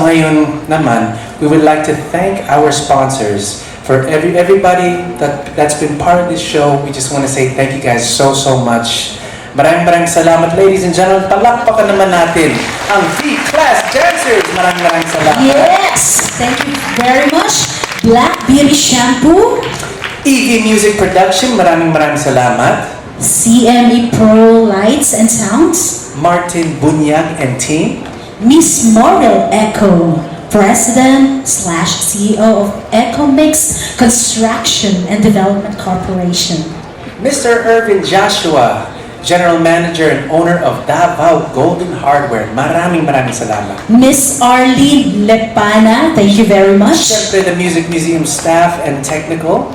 ngayon naman, we would like to thank our sponsors. For everybody that's been part of this show, we just want to say thank you guys so much. Maraming salamat, ladies and gentlemen. Palakpakan naman natin ang V-Class Dancers. Maraming salamat. Yes! Thank you very much. Black Beauty Shampoo. EV Music Production. Maraming salamat. CME Pro Lights and Sounds. Martin Bunyag and team. Miss Morel Echo, President/CEO of EcoMix Construction and Development Corporation. Mr. Irvin Joshua, General Manager and owner of Davao Golden Hardware. Maraming salamat. Miss Arlene Lepana, thank you very much. Siyempre, the Music Museum staff and technical.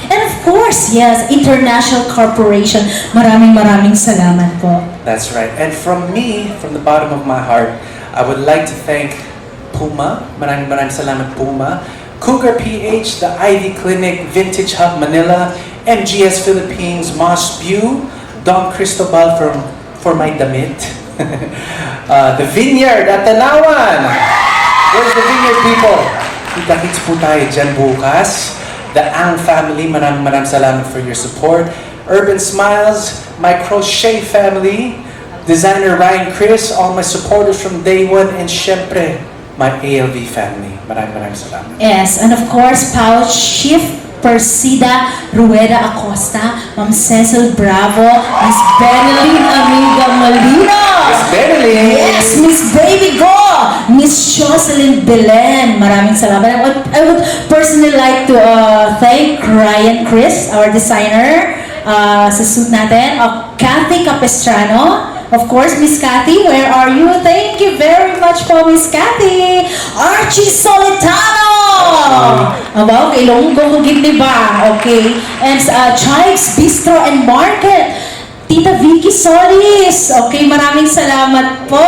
And of course, yes, International Corporation. Maraming salamat po. That's right. And from me, from the bottom of my heart, I would like to thank Puma. Maraming salamat, Puma. Cougar PH, the Ivy Clinic, Vintage Hub Manila, MGS Philippines, Moss View, Don Cristobal for my damit. The Vineyard at Tanawan. Where's the Vineyard people? Kita-kits po tayo dyan bukas. The Ang family, maraming salamat for your support. Urban Smiles, my Crochet family, Designer Ryan Chris, all my supporters from day one, and syempre, my ALV family. Maraming salamat. Yes, and of course, Pouch Chief Persida Rueda Acosta, Ma'am Cecil Bravo, Miss Benelyn Amiga Molino. Miss Benelyn. Yes, Miss Baby Go, Miss Jocelyn Belen. Maraming salamat. I would personally like to thank Ryan Chris, our designer, sa suit natin. Kathy Capistrano. Of course, Miss Kathy, where are you? Thank you very much po, Miss Kathy. Archie Solitano! About Ilonggo ko gindi ba? Okay. And Chives Bistro and Market. Tita Vicky Solis. Okay, maraming salamat po.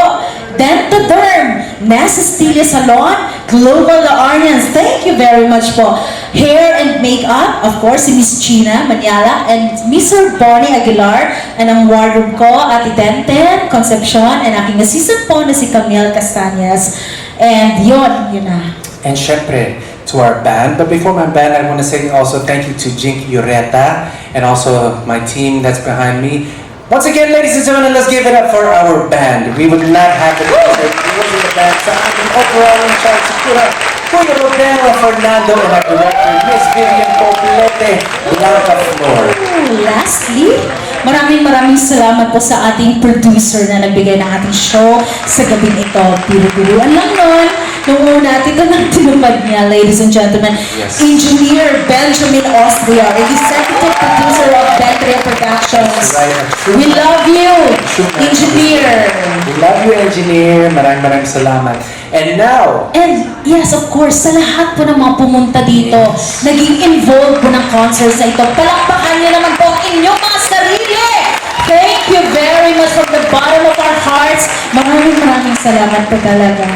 Dentoderm, Nasa Stila Salon, Global Laarnians. Thank you very much po. Hair and makeup, of course, si Miss Gina Manyala and Mr. Bonnie Aguilar. And ang wardrobe ko, Ate Denten Concepcion, and aking assistant po na si Camille Castañas. And yun na. And syempre, to our band. But before my band, I want to say also thank you to Jinky Ureta and also my team that's behind me. Once again, ladies and gentlemen, let's give it up for our band. We would not have the concert if it wasn't the band. So I'm the overall in charge of Kuya Rodela Fernando and our director, Miss Vivian Poblete Blanca Flor. Lastly, maraming salamat po sa ating producer na nagbigay ng ating show sa gabing ito. Biro-biruan lang nun. Nung una, ito nang tinupad niya, ladies and gentlemen. Yes. Engineer Benjamin Austria, executive producer of Bentria Productions. We love you, Engineer. We love you, Engineer. Maraming salamat. And now, And yes, of course, sa lahat po ng mga pumunta dito, naging involved po ng concerts na ito, palakpakan niyo naman po ang inyong mga sarili! Thank you very much from the bottom of our hearts. Maraming salamat po talaga.